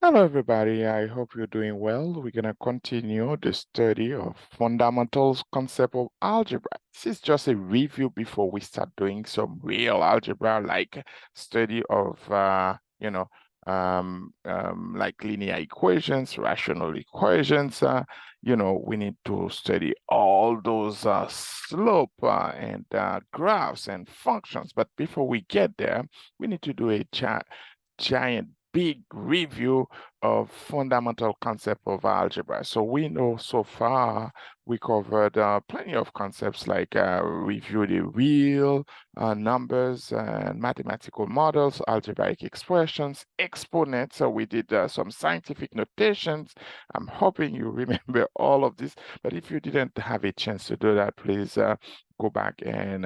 Hello, everybody. I hope you're doing well. We're going to continue the study of fundamentals concept of algebra. This is just a review before we start doing some real algebra, like study of, like linear equations, rational equations. We need to study all those slope and graphs and functions. But before we get there, we need to do a giant big review of fundamental concept of algebra. So we know so far we covered plenty of concepts like review the real numbers and mathematical models, algebraic expressions, exponents. So we did some scientific notations. I'm hoping you remember all of this, but if you didn't have a chance to do that, please go back and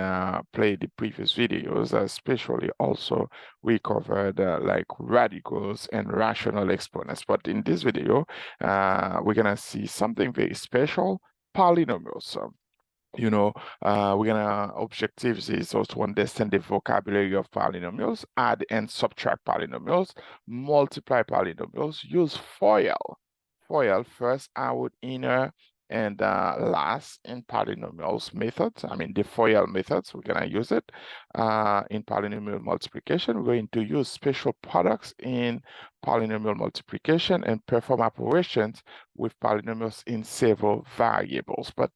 play the previous videos, especially also we covered like radicals and rational exponents. But in this video, we're gonna see something very special, polynomials. We're gonna objectives is also to understand the vocabulary of polynomials, add and subtract polynomials, multiply polynomials, use FOIL. FOIL, first, outward, inner, and last in polynomials methods. I mean, the FOIL methods, we're gonna use it in polynomial multiplication. We're going to use special products in polynomial multiplication and perform operations with polynomials in several variables. But,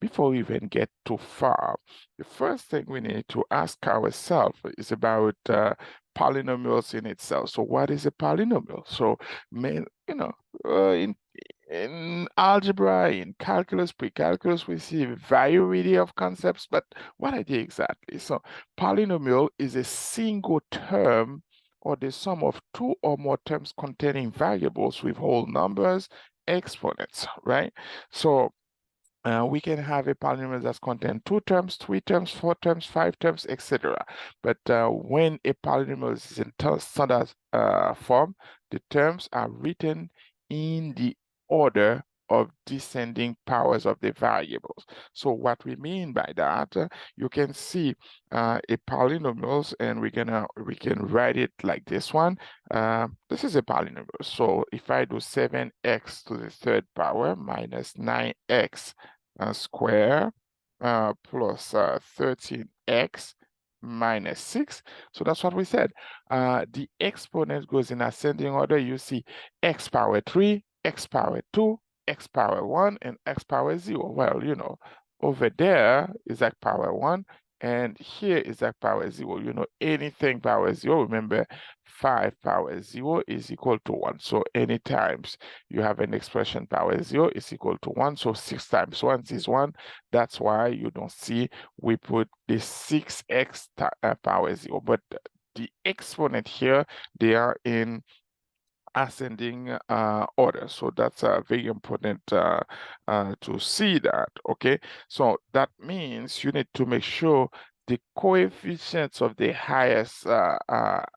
before we even get too far, the first thing we need to ask ourselves is about polynomials in itself. So what is a polynomial? So, in algebra, in calculus, pre-calculus, we see a variety of concepts, but what are they exactly? So polynomial is a single term or the sum of two or more terms containing variables with whole numbers, exponents, right? So we can have a polynomial that's contain two terms, three terms, four terms, five terms, etc. But when a polynomial is in standard form, the terms are written in the order of descending powers of the variables. So what we mean by that, you can see a polynomials, and we can write it like this one. This is a polynomial. So if I do 7x to the third power minus 9x square plus 13x minus 6. So that's what we said. The exponent goes in ascending order. You see x power 3, x power 2, x power 1, and x power 0. Well, over there is x power 1, and here is x power 0. Anything power 0, remember 5 power 0 is equal to 1. So any times you have an expression power 0 is equal to 1. So 6 times 1 is 1. That's why you don't see we put the 6x power 0. But the exponent here, they are in ascending order. So that's very important to see that, okay? So that means you need to make sure the coefficients of the highest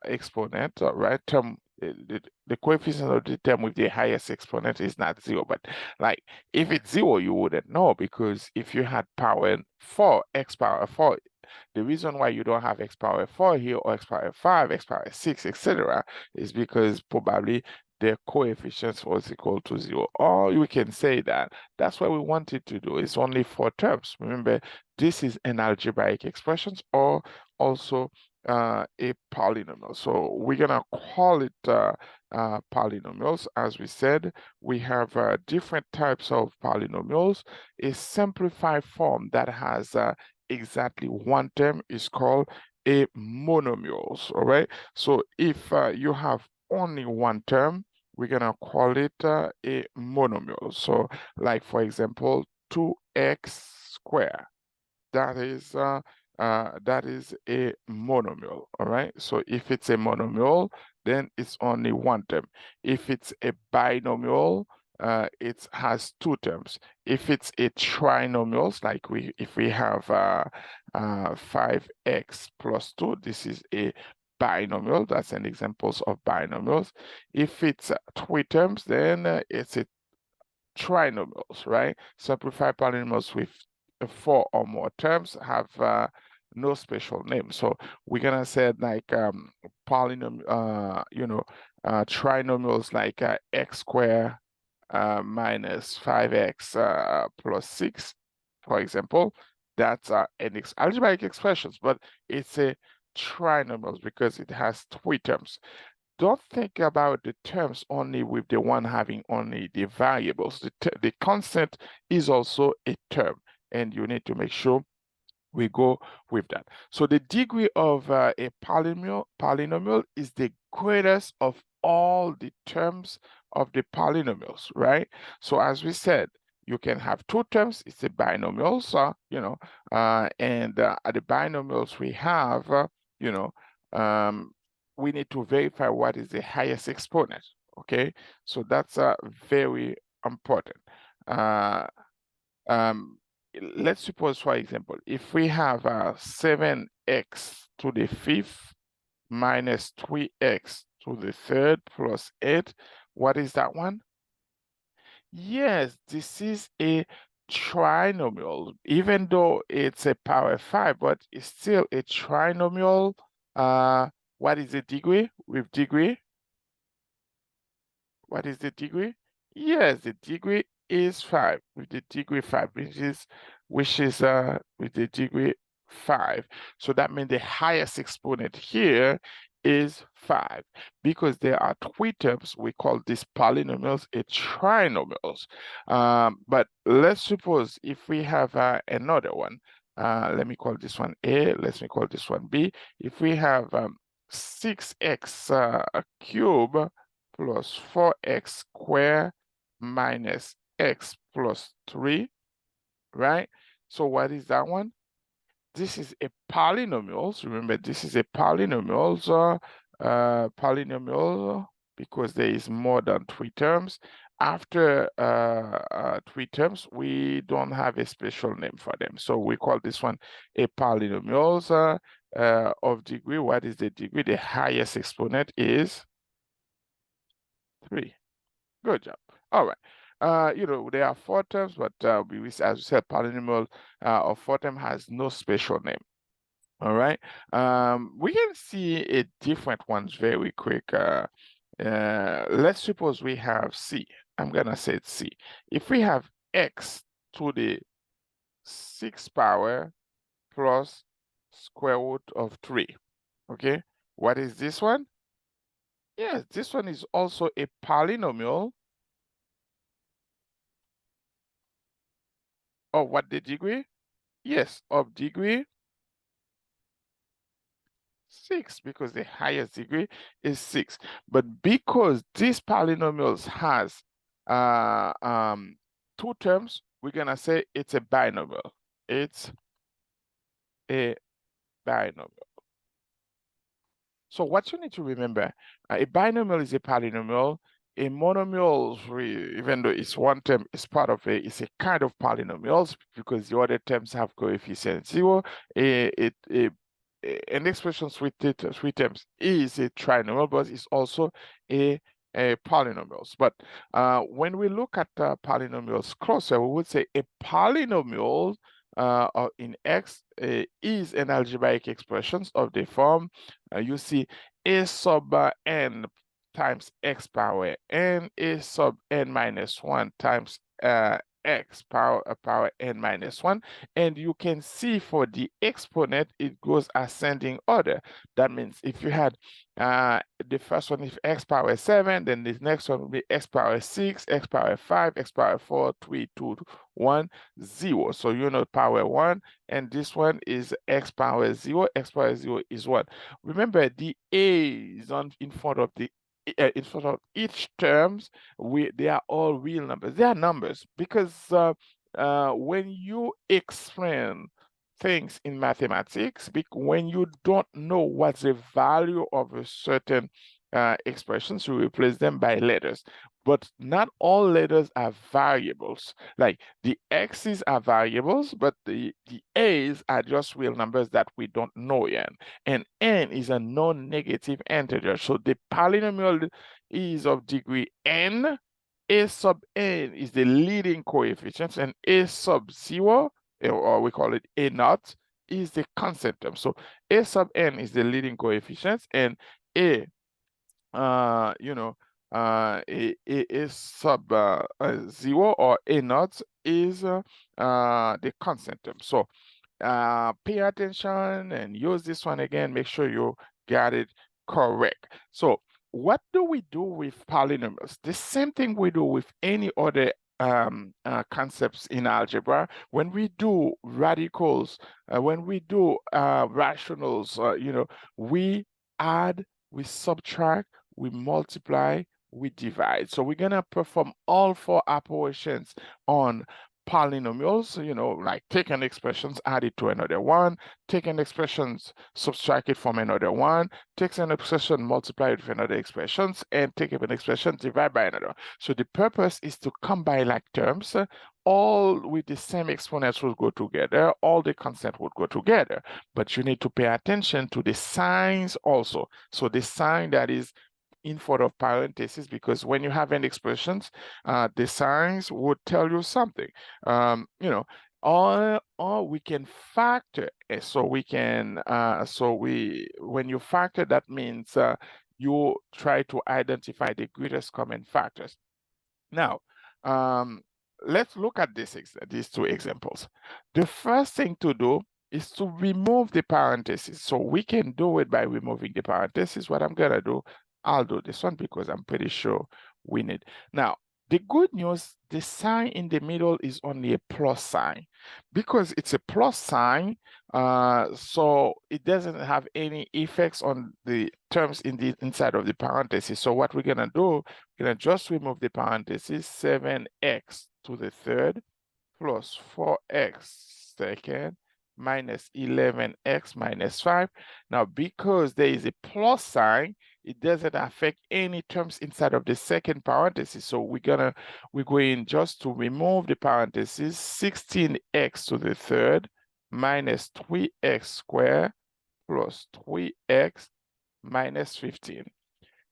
exponent, right, term, the coefficient of the term with the highest exponent is not 0. But like if it's 0, you wouldn't know, because if you had power 4, x power 4, the reason why you don't have x power 4 here or x power 5, x power 6, etc., is because probably their coefficients was equal to 0. Or we can say that that's what we wanted to do. It's only 4 terms. Remember, this is an algebraic expressions or also a polynomial. So we're gonna call it polynomials. As we said, we have different types of polynomials. A simplified form that has exactly one term is called a monomials. All right. So if you have only one term, we're gonna call it a monomial. So, like for example, 2x squared. That is a monomial. All right. So if it's a monomial, then it's only one term. If it's a binomial, it has two terms. If it's a trinomials, like if we have 5x plus 2, this is a binomial. That's an example of binomials. If it's three terms, then it's a trinomials, right? Simplified polynomials with four or more terms have no special name. So we're gonna say like trinomials like x squared minus 5x plus 6, for example. That's an algebraic expressions, but it's a trinomials because it has three terms. Don't think about the terms only with the one having only the variables. The constant is also a term, and you need to make sure we go with that. So the degree of a polynomial is the greatest of all the terms of the polynomials, right? So as we said, you can have two terms. It's a binomial, so and at the binomials we have, you know, we need to verify what is the highest exponent. Okay, so that's very important. Uh, um, let's suppose, for example, if we have 7x to the fifth minus 3x to the third plus 8, what is that one? Yes, this is a trinomial, even though it's a power 5, but it's still a trinomial. What is the degree? With degree, what is the degree? Yes, the degree is 5 with the degree 5, which is with the degree 5. So that means the highest exponent here is 5. Because there are three terms, we call these polynomials a trinomials. But let's suppose if we have another one, let me call this one A, let me call this one B. If we have 6x cubed plus 4x squared minus x plus 3, right? So what is that one? This is a polynomial. So remember, this is a polynomial. So polynomial because there is more than three terms. After three terms, we don't have a special name for them. So we call this one a polynomial of degree. What is the degree? The highest exponent is 3. Good job. All right. There are four terms, but as we said, polynomial of four term has no special name. All right. We can see a different ones very quick. Let's suppose we have C. I'm gonna say it's C. If we have x to the 6th power plus square root of 3, okay? What is this one? Yes, this one is also a polynomial. Of what the degree? Yes, of degree 6, because the highest degree is 6. But because this polynomials has uh, um, two terms, we're gonna say it's a binomial. It's a binomial. So what you need to remember, a binomial is a polynomial. A monomial, even though it's one term, is part of it's a kind of polynomials because the other terms have coefficient 0. An expression with three terms is a trinomial, but it's also a, a polynomials. But when we look at polynomials closer, we would say a polynomial in X is an algebraic expression of the form you see a sub n times x power n, a sub n minus 1 times x power n minus 1. And you can see for the exponent, it goes ascending order. That means if you had the first one is x power 7, then the next one will be x power 6, x power 5, x power 4, 3, 2, 1, 0. So you know power 1, and this one is x power 0, x power 0 is 1. Remember, the a is in front of each terms. They are all real numbers. They are numbers because when you explain things in mathematics, when you don't know what's the value of a certain expressions, you replace them by letters. But not all letters are variables. Like the x's are variables, but the a's are just real numbers that we don't know yet. And n is a non-negative integer. So the polynomial is of degree n. A sub n is the leading coefficient, and a sub 0, or we call it a naught, is the constant term. So a sub n is the leading coefficient, and a a sub 0 or a naught is the constant term. So pay attention and use this one again. Make sure you got it correct. So what do we do with polynomials? The same thing we do with any other concepts in algebra. When we do radicals, when we do rationals, we add, we subtract, we multiply, we divide. So we're gonna perform all four operations on polynomials, like take an expression, add it to another one, take an expression, subtract it from another one, take an expression, multiply it with another expressions, and take an expression, divide by another. So the purpose is to combine like terms, all with the same exponents will go together, all the constants would go together, but you need to pay attention to the signs also. So the sign that is in front of parentheses, because when you have an expressions, the signs would tell you something. Or we can factor. So we can, when you factor, that means you try to identify the greatest common factors. Now, let's look at these two examples. The first thing to do is to remove the parentheses. So we can do it by removing the parentheses. What I'm gonna do, I'll do this one because I'm pretty sure we need. Now, the good news, the sign in the middle is only a plus sign. Because it's a plus sign, so it doesn't have any effects on the terms in the inside of the parentheses. So what we're gonna do, we're gonna just remove the parentheses, 7x to the third plus 4x second minus 11x minus 5. Now, because there is a plus sign, it doesn't affect any terms inside of the second parenthesis. So we're going just to remove the parentheses, 16x to the third minus 3x squared plus 3x minus 15.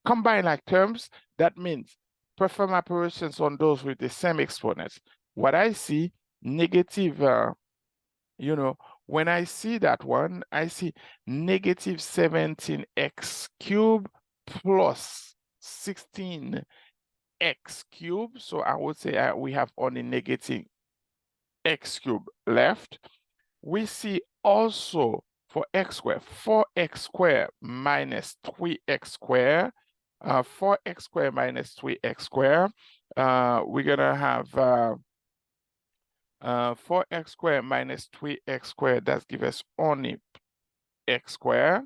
Combine like terms, that means perform operations on those with the same exponents. What I see, negative, when I see that one, I see negative 17x cubed plus 16x cubed. So I would say we have only negative x cubed left. We see also for x squared, 4x squared minus 3x squared. 4x squared minus 3x squared. We're gonna have 4x squared minus 3x squared. That gives us only x squared.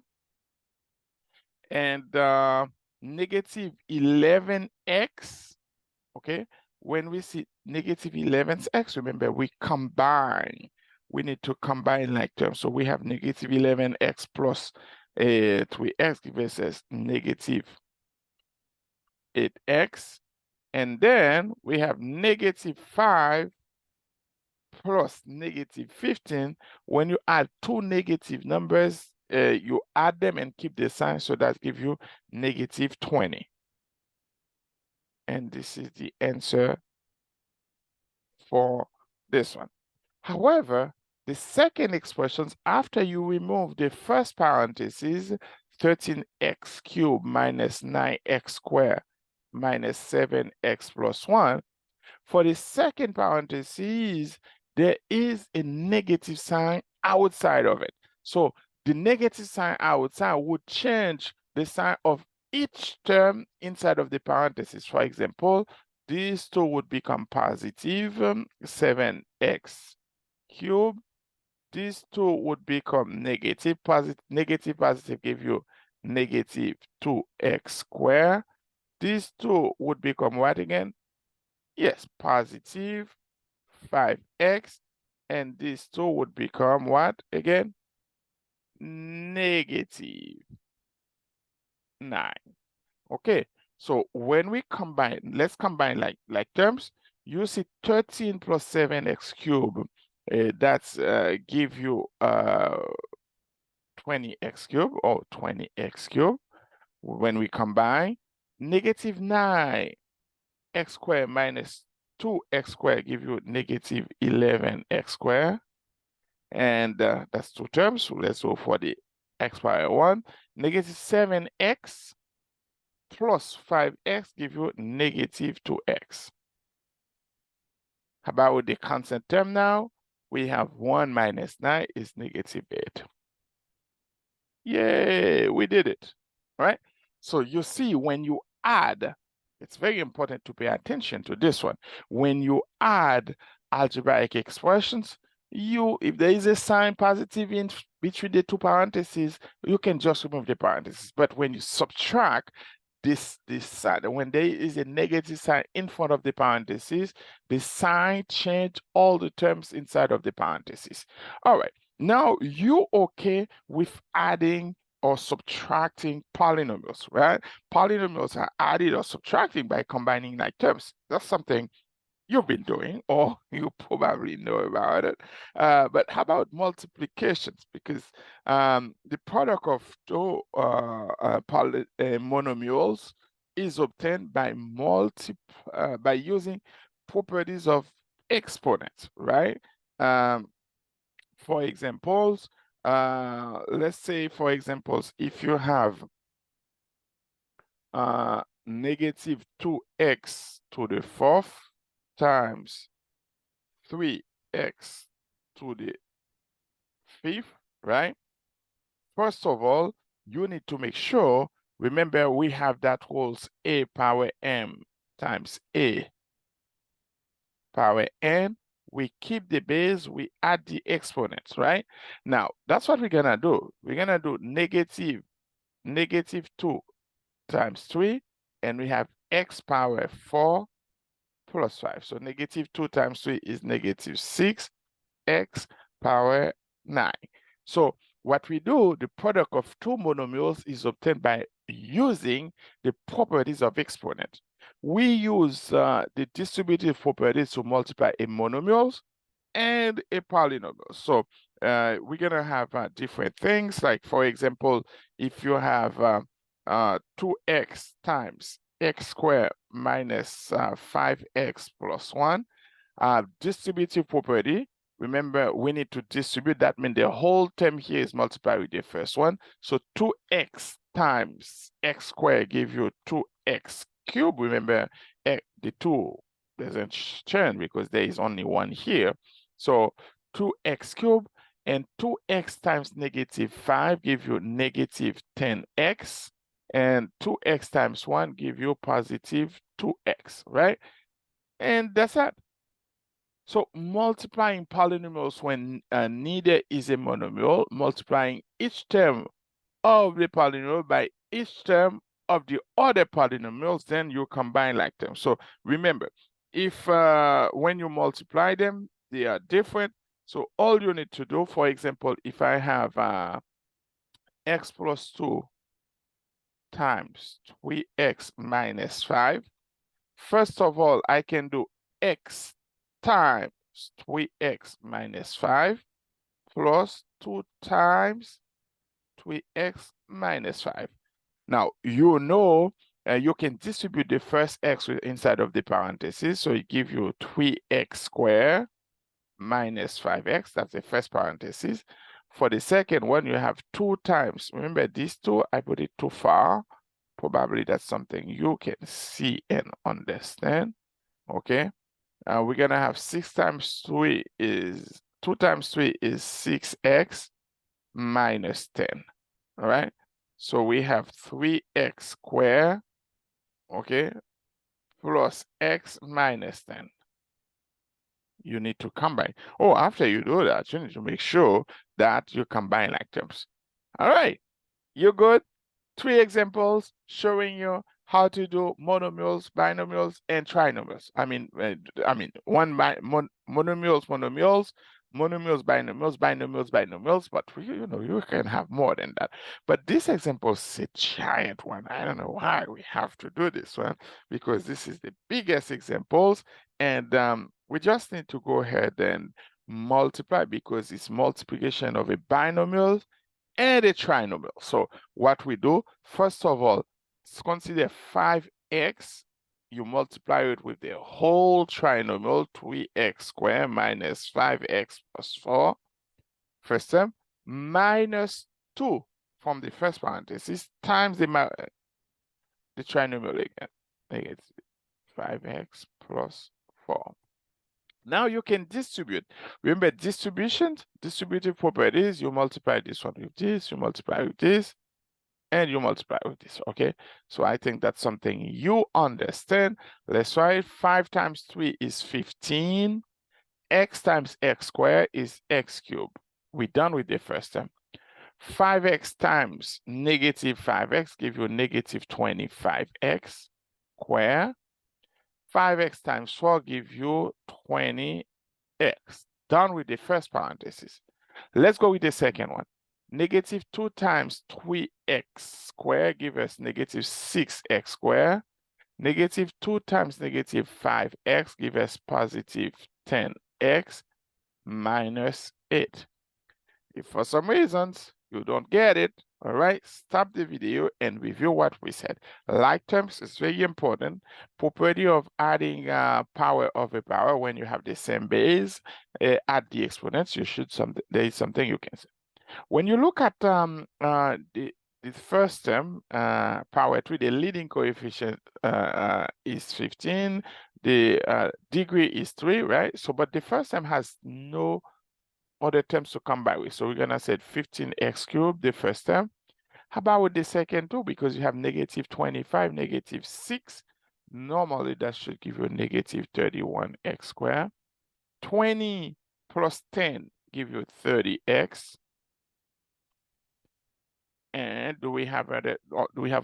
And negative 11x, okay? When we see negative 11x, remember we combine. We need to combine like terms. So we have negative 11x plus 3x gives us negative 8x. And then we have negative 5 plus negative 15. When you add two negative numbers, you add them and keep the sign, so that gives you negative 20. And this is the answer for this one. However, the second expression, after you remove the first parenthesis, 13x cubed minus 9x squared minus 7x plus 1, for the second parenthesis, there is a negative sign outside of it. So the negative sign outside would change the sign of each term inside of the parenthesis. For example, these two would become positive 7x cubed. These two would become negative. Positive give you negative 2x squared. These two would become what again? Yes, positive 5x. And these two would become what again? Negative 9. Okay, so when we combine, let's combine like terms. You see 13 plus 7x cubed. That's give you 20x cubed or 20x cubed. When we combine, negative 9 x squared minus 2x squared give you negative 11x squared. And that's two terms. So let's go for the x power 1. Negative 7x plus 5x give you negative 2x. How about with the constant term now? We have 1 minus 9 is negative 8. Yay, we did it. All right? So you see, when you add, it's very important to pay attention to this one. When you add algebraic expressions, if there is a sign positive in between the two parentheses, you can just remove the parentheses. But when you subtract, this side, when there is a negative sign in front of the parentheses, the sign change all the terms inside of the parentheses. All right, now you okay with adding or subtracting polynomials, right? Polynomials are added or subtracting by combining like terms. That's something you've been doing, or you probably know about it. But how about multiplications? Because the product of two monomials is obtained by by using properties of exponents, right? For examples, let's say, for examples, if you have negative 2x to the fourth times 3x to the fifth, right? First of all, you need to make sure, remember we have that rules a power m times a power n. We keep the base, we add the exponents, right? Now, that's what we're gonna do. We're gonna do negative 2 times 3, and we have x power 4 plus 5. So negative 2 times 3 is negative 6, x power 9. So what we do, the product of two monomials is obtained by using the properties of exponent. We use the distributive properties to multiply a monomials and a polynomial. So we're gonna have different things. Like for example, if you have 2x times x squared minus 5x plus 1, distributive property. Remember, we need to distribute. That means the whole term here is multiplied with the first one. So 2x times x squared give you 2x cubed. Remember, the 2 doesn't change because there is only 1 here. So 2x cubed and 2x times negative 5 give you negative 10x. And 2x times 1 give you positive 2x, right? And that's it. So multiplying polynomials when neither is a monomial, multiplying each term of the polynomial by each term of the other polynomials, then you combine like them. So remember, if when you multiply them, they are different. So all you need to do, for example, if I have x plus 2 times 3x minus 5, first of all, I can do x times 3x minus 5 plus 2 times 3x minus 5. Now, you know you can distribute the first x inside of the parentheses, so it gives you 3x squared minus 5x. That's the first parenthesis. For the second one, you have 2 times. Remember, these two, I put it too far. Probably that's something you can see and understand. Okay. We're gonna have 6 times 3 is 2 times 3 is 6x minus 10. All right. So we have 3x squared, okay, plus x minus 10. You need to combine. Oh, after you do that, you need to make sure that you combine like terms. All right. You good? 3 examples showing you how to do monomials, binomials, and trinomials. Monomials, binomials, but you can have more than that. But this example is a giant one. I don't know why we have to do this one, because this is the biggest examples, and we just need to go ahead and multiply, because it's multiplication of a binomial and a trinomial. So what we do, first of all, let's consider 5x. You multiply it with the whole trinomial, 3x squared minus 5x plus 4. first term, minus 2 from the first parenthesis times the trinomial again. Negative 5x plus 4. Now you can distribute. Remember distributions, distributive properties, you multiply this one with this, you multiply with this, and you multiply with this, okay? So I think that's something you understand. Let's try it. 5 times 3 is 15. X times x squared is x cubed. We're done with the first term. 5x times negative 5x give you negative 25x squared. 5x times 4 give you 20x. Done with the first parenthesis. Let's go with the second one. Negative 2 times 3x squared give us negative 6x squared. Negative 2 times negative 5x give us positive 10x minus 8. If for some reasons you don't get it, all right, stop the video and review what we said. Like terms is very important. Property of adding power of a power when you have the same base, add the exponents, you should there is something you can say. When you look at the first term, power 3, the leading coefficient is 15, the degree is 3, right? So, but the first term has no other terms to come by with. So we're gonna say 15x cubed, the first term. How about with the second too? Because you have negative 25, negative 6. Normally that should give you negative 31x squared. 20 plus 10 give you 30x. And do we have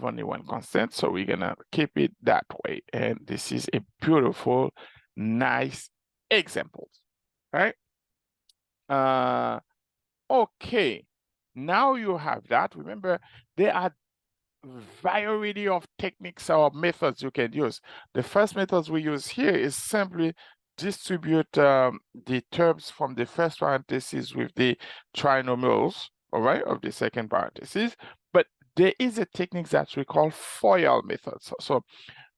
only one constant? So we're gonna keep it that way. And this is a beautiful, nice example, right? Okay, now you have that. Remember, there are variety of techniques or methods you can use. The first methods we use here is simply distribute the terms from the first parenthesis with the trinomials, all right, of the second parenthesis. But there is a technique that we call FOIL method. So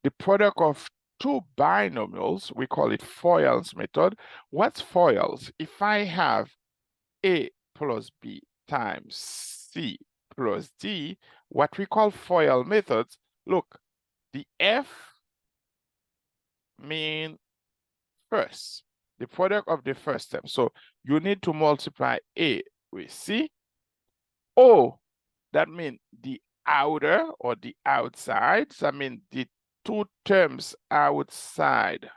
the product of two binomials, we call it FOILs method. What's FOILs? If I have A plus B times C plus D, what we call FOIL methods, look, the F mean first, the product of the first term. So you need to multiply A with C. O, that means the outer or the outside. So I mean the two terms outside.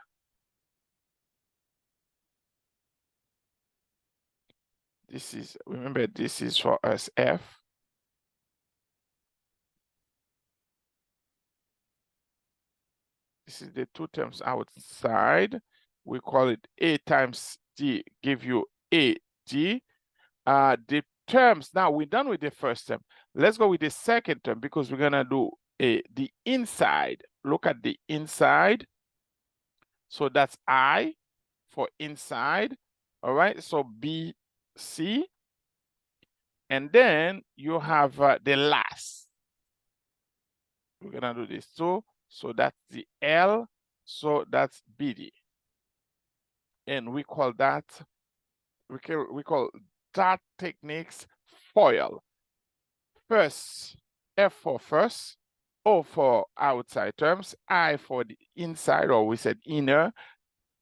This is, remember, this is for us F. This is the two terms outside. We call it A times D, give you AD. The terms, now we're done with the first term. Let's go with the second term because we're gonna do the inside. Look at the inside. So that's I for inside. All right, so B, C. And then you have the last. We're gonna do this too. So that's the L, so that's BD. And we call that, we call that techniques FOIL. First, F for first, O for outside terms, I for the inside, or we said inner,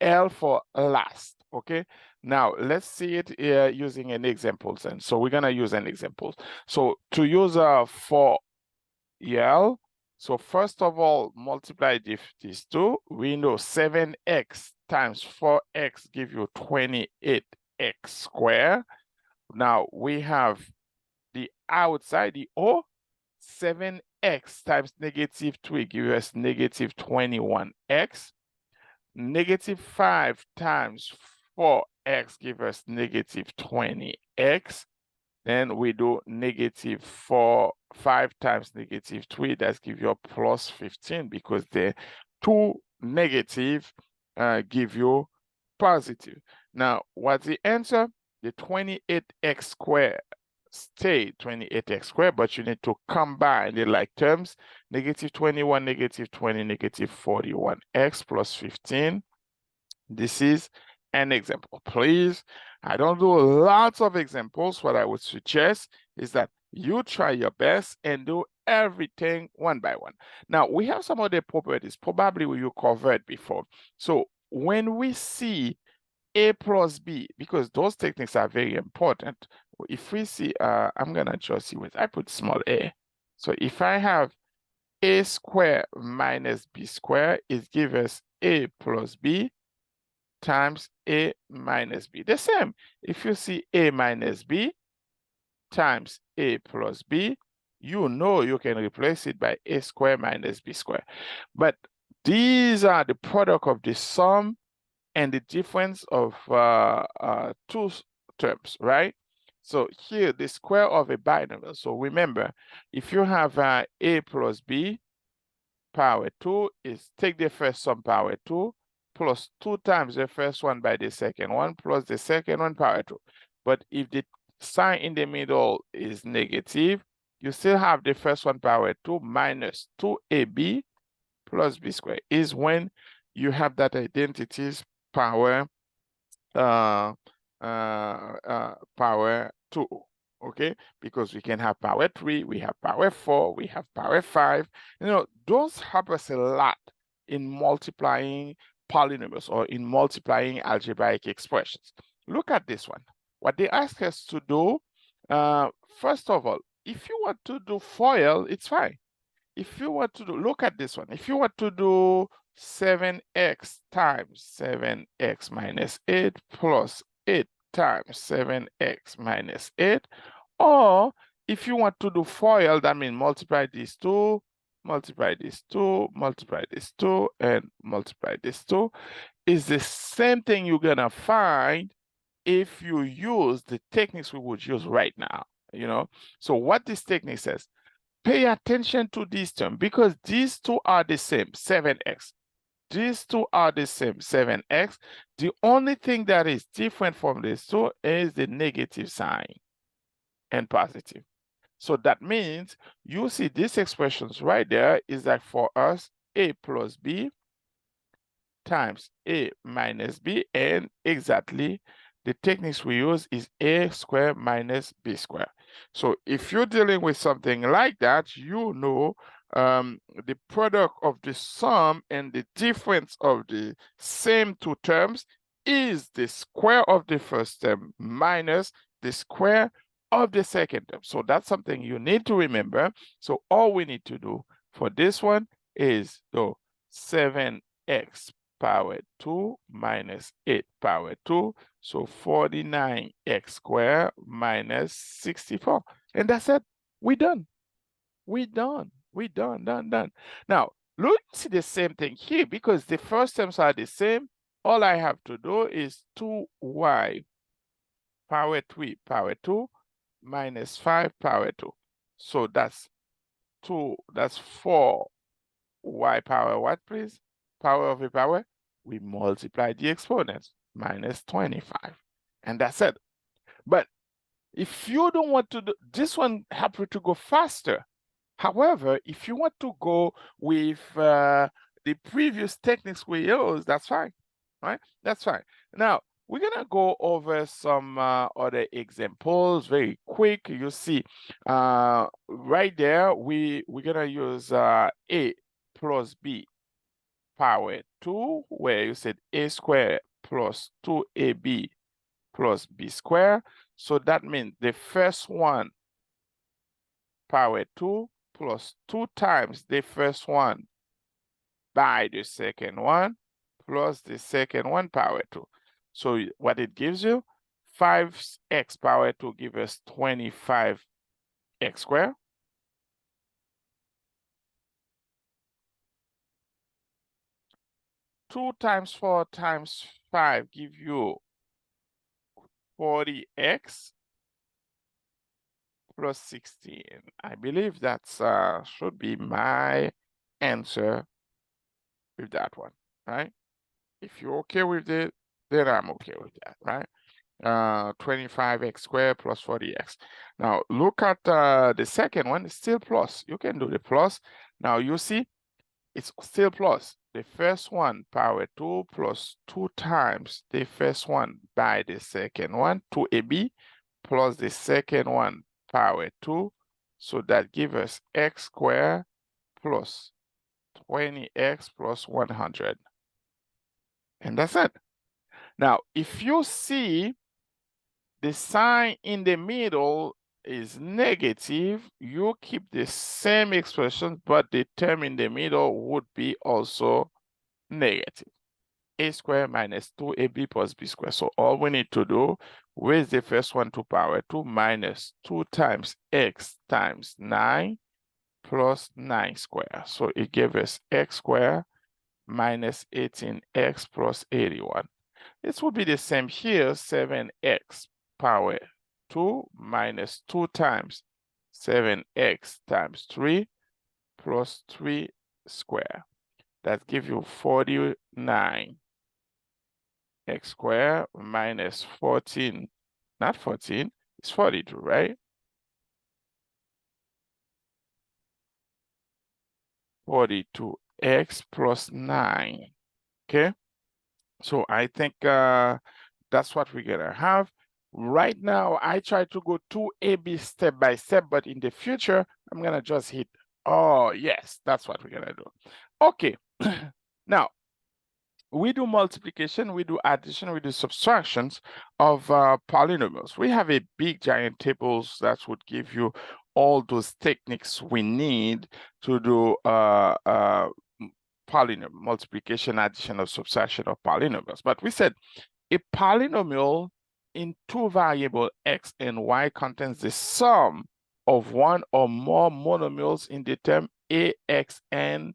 L for last, okay? Now, let's see it using an example then. So we're gonna use an example. So to use for L, so first of all, multiply these two. We know 7x times 4x give you 28x squared. Now we have the outside, the O, 7x times negative 3 give us negative 21x. Negative 5 times 4x give us negative 20x. Then we do negative 5 times negative 3, that gives you a plus 15 because the two negative give you positive. Now, what's the answer? The 28x squared stay 28x squared, but you need to combine the like terms. Negative 21, negative 20, negative 41x plus 15. This is an example. Please, I don't do lots of examples. What I would suggest is that you try your best and do everything one by one. Now, we have some other properties, probably you covered before. So when we see A plus B, because those techniques are very important. If we see, I'm gonna just see what I put small a. So if I have A squared minus B squared, it gives us A plus B times A minus B. The same, if you see A minus B times A plus B, you know you can replace it by A squared minus B squared. But these are the product of the sum and the difference of two terms, right? So here, the square of a binomial. So remember, if you have A plus B power 2 is take the first sum power 2 plus 2 times the first one by the second one plus the second one power 2. But if the sign in the middle is negative, you still have the first one power 2 minus 2ab plus b squared is when you have that identity's power power 2, okay? Because we can have power 3, we have power 4, we have power 5. You know, those help us a lot in multiplying polynomials or in multiplying algebraic expressions. Look at this one. What they ask us to do, first of all, if you want to do FOIL, it's fine. If you want to do, look at this one. If you want to do 7x times 7x minus 8 plus 8 times 7x minus 8, or if you want to do FOIL, that means multiply these two, multiply these two, multiply these two, and multiply these two, is the same thing you're gonna find if you use the techniques we would use right now, you know? So what this technique says, pay attention to this term because these two are the same, 7x. These two are the same, 7x. The only thing that is different from these two is the negative sign and positive. So that means you see these expressions right there is that for us, a plus b times a minus b, and exactly the techniques we use is a squared minus b squared. So if you're dealing with something like that, you know the product of the sum and the difference of the same two terms is the square of the first term minus the square of the second term. So that's something you need to remember. So all we need to do for this one is 7x power 2 minus 8 power 2. So 49x squared minus 64. And that's it. We're done. We're done. We're done, done. Now, look, see the same thing here because the first terms are the same. All I have to do is 2y power 3 power 2 minus 5 power 2. So that's 4y power what, please? Power of a power. We multiply the exponents, minus 25. And that's it. But if you don't want to do, this one helps you to go faster. However, if you want to go with the previous techniques we used, that's fine, right? That's fine. Now, we're gonna go over some other examples very quick. You see, right there, we're gonna use a plus b power 2, where you said a squared plus 2ab plus b squared. So that means the first one power 2 plus 2 times the first one by the second one plus the second one power 2. So what it gives you, 5x power 2 gives us 25x squared. 2 times 4 times 5 give you 40x plus 16. I believe that's should be my answer with that one, right? If you're okay with it, then I'm okay with that, right? 25x squared plus 40x. Now look at the second one, it's still plus. You can do the plus. Now you see it's still plus the first one power 2 plus 2 times the first one by the second one, 2ab, plus the second one power 2. So that gives us x squared plus 20x plus 100. And that's it. Now, if you see the sign in the middle is negative, you keep the same expression, but the term in the middle would be also negative. A squared minus 2ab plus b squared. So all we need to do, raise the first one to power 2 minus 2 times x times 9 plus 9 squared. So it gives us x squared minus 18x plus 81. This would be the same here, 7x power 2 minus 2 times 7x times 3 plus 3 squared. That gives you 49 x squared minus 14, not 14, it's 42, right? 42x plus 9, okay? So I think that's what we're gonna have. Right now, I try to go 2AB step by step, but in the future, I'm gonna just hit, oh yes, that's what we're gonna do. Okay, now, we do multiplication, we do addition, we do subtractions of polynomials. We have a big giant tables that would give you all those techniques we need to do polynomial multiplication, addition, or subtraction of polynomials. But we said a polynomial in two variable x and y contains the sum of one or more monomials in the term ax and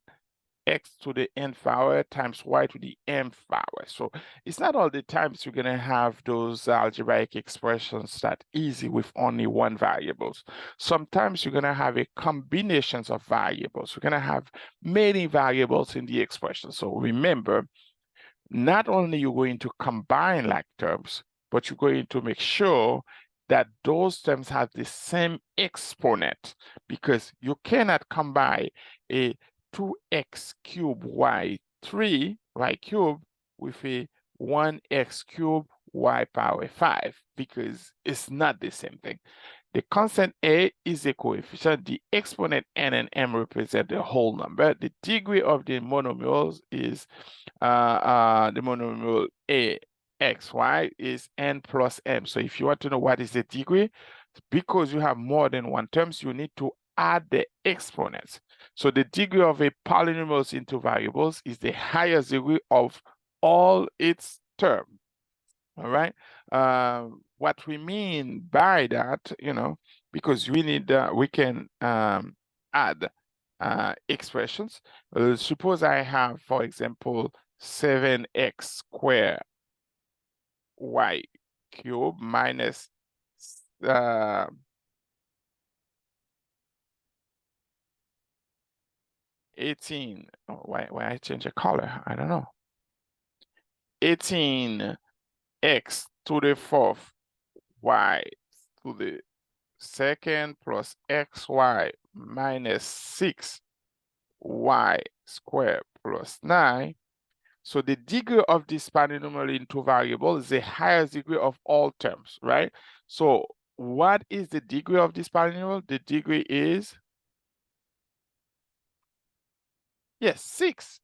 x to the n power times y to the m power. So it's not all the times you're gonna have those algebraic expressions that easy with only one variables. Sometimes you're gonna have a combinations of variables. You're gonna have many variables in the expression. So remember, not only you're going to combine like terms, but you're going to make sure that those terms have the same exponent, because you cannot combine a 2x cubed y3 y cubed with a 1x cubed y power 5, because it's not the same thing. The constant a is a coefficient, the exponent n and m represent the whole number. The degree of the monomials is the monomial a x y is n plus m. So if you want to know what is the degree, because you have more than one terms, you need to add the exponents. So the degree of a polynomials into variables is the highest degree of all its terms. All right. What we mean by that, because we need, we can add expressions. Suppose I have, for example, 7x squared y cubed minus 18. Oh, why I change the color? I don't know. 18x to the fourth y to the second plus xy minus 6y squared plus 9. So the degree of this polynomial in two variables is the highest degree of all terms, right? So what is the degree of this polynomial? The degree is, yes, 6,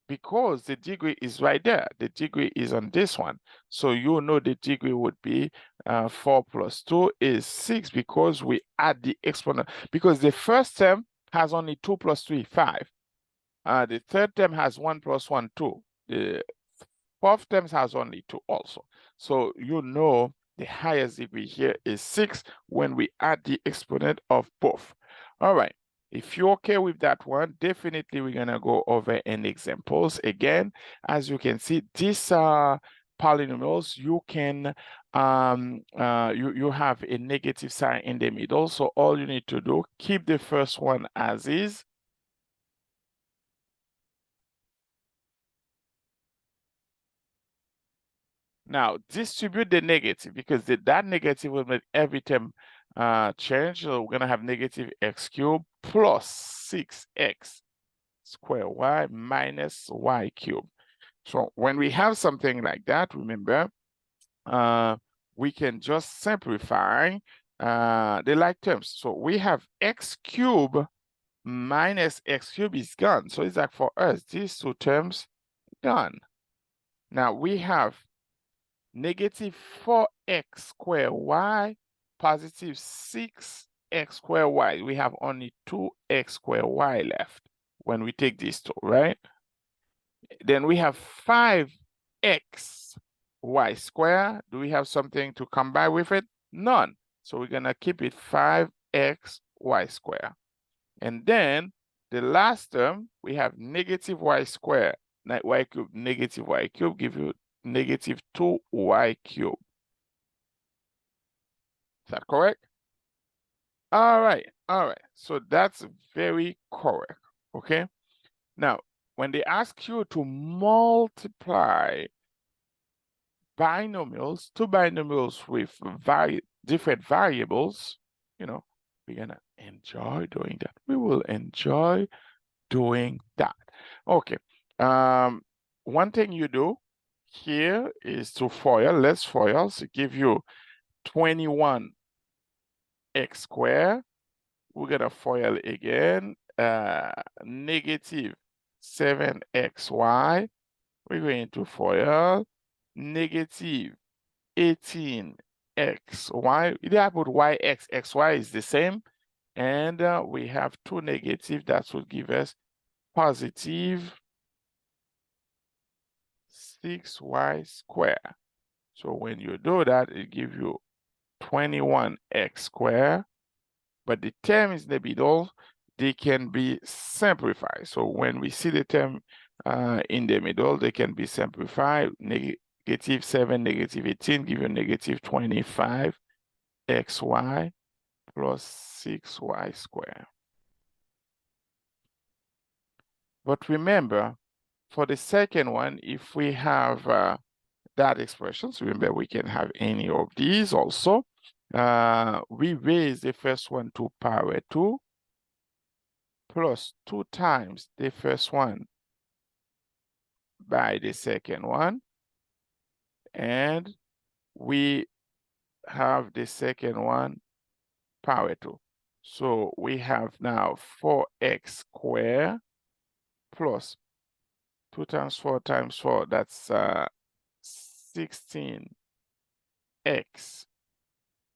because the degree is right there. The degree is on this one. So you know the degree would be 4 plus 2 is 6, because we add the exponent. Because the first term has only 2 plus 3, 5. The third term has 1 plus 1, 2. The fourth term has only 2 also. So you know the highest degree here is 6 when we add the exponent of both. All right. If you're okay with that one, definitely we're gonna go over in examples. Again, as you can see, these are polynomials. You can you have a negative sign in the middle. So all you need to do, keep the first one as is. Now distribute the negative, because that negative will make every term change. So we're gonna have negative x cubed plus 6x square y minus y cubed. So when we have something like that, remember, we can just simplify the like terms. So we have x cubed minus x cubed is gone. So it's like for us, these two terms gone. Now we have negative 4x squared y, positive 6x squared y. We have only 2x squared y left when we take these two, right? Then we have 5x y squared. Do we have something to combine with it? None. So we're going to keep it 5x y squared. And then the last term, we have negative y squared, y cubed, negative y cubed, give you negative 2y cubed. Is that correct? All right. So that's very correct. Okay. Now, when they ask you to multiply binomials, two binomials with different variables, you know, we're gonna enjoy doing that. We will enjoy doing that. Okay. One thing you do here is to FOIL. Let's FOIL. So give you 21x squared. We're gonna FOIL again. Negative 7xy. We're going to FOIL negative 18xy. Either I put yx, xy is the same. And we have two negative. That will give us positive 6y squared. So when you do that, it gives you 21x squared. But the term is in the middle, they can be simplified. So when we see the term in the middle, they can be simplified. Negative 7, negative 18 give you negative 25 xy plus 6y squared. But remember, for the second one, if we have that expression, so remember we can have any of these also. We raise the first one to power 2 plus 2 times the first one by the second one. And we have the second one power 2. So we have now 4x squared plus 2 times 4 times 4, that's 16x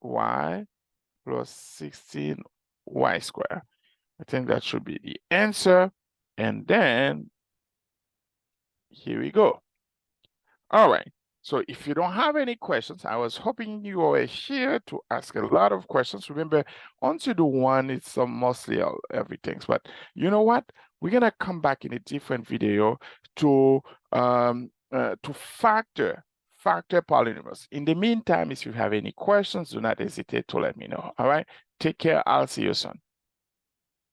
y plus 16y squared. I think that should be the answer. And then here we go. All right. So if you don't have any questions, I was hoping you were here to ask a lot of questions. Remember, once you do one, it's mostly everything. But you know what? We're gonna come back in a different video to factor polynomials. In the meantime, if you have any questions, do not hesitate to let me know. All right. Take care. I'll see you soon.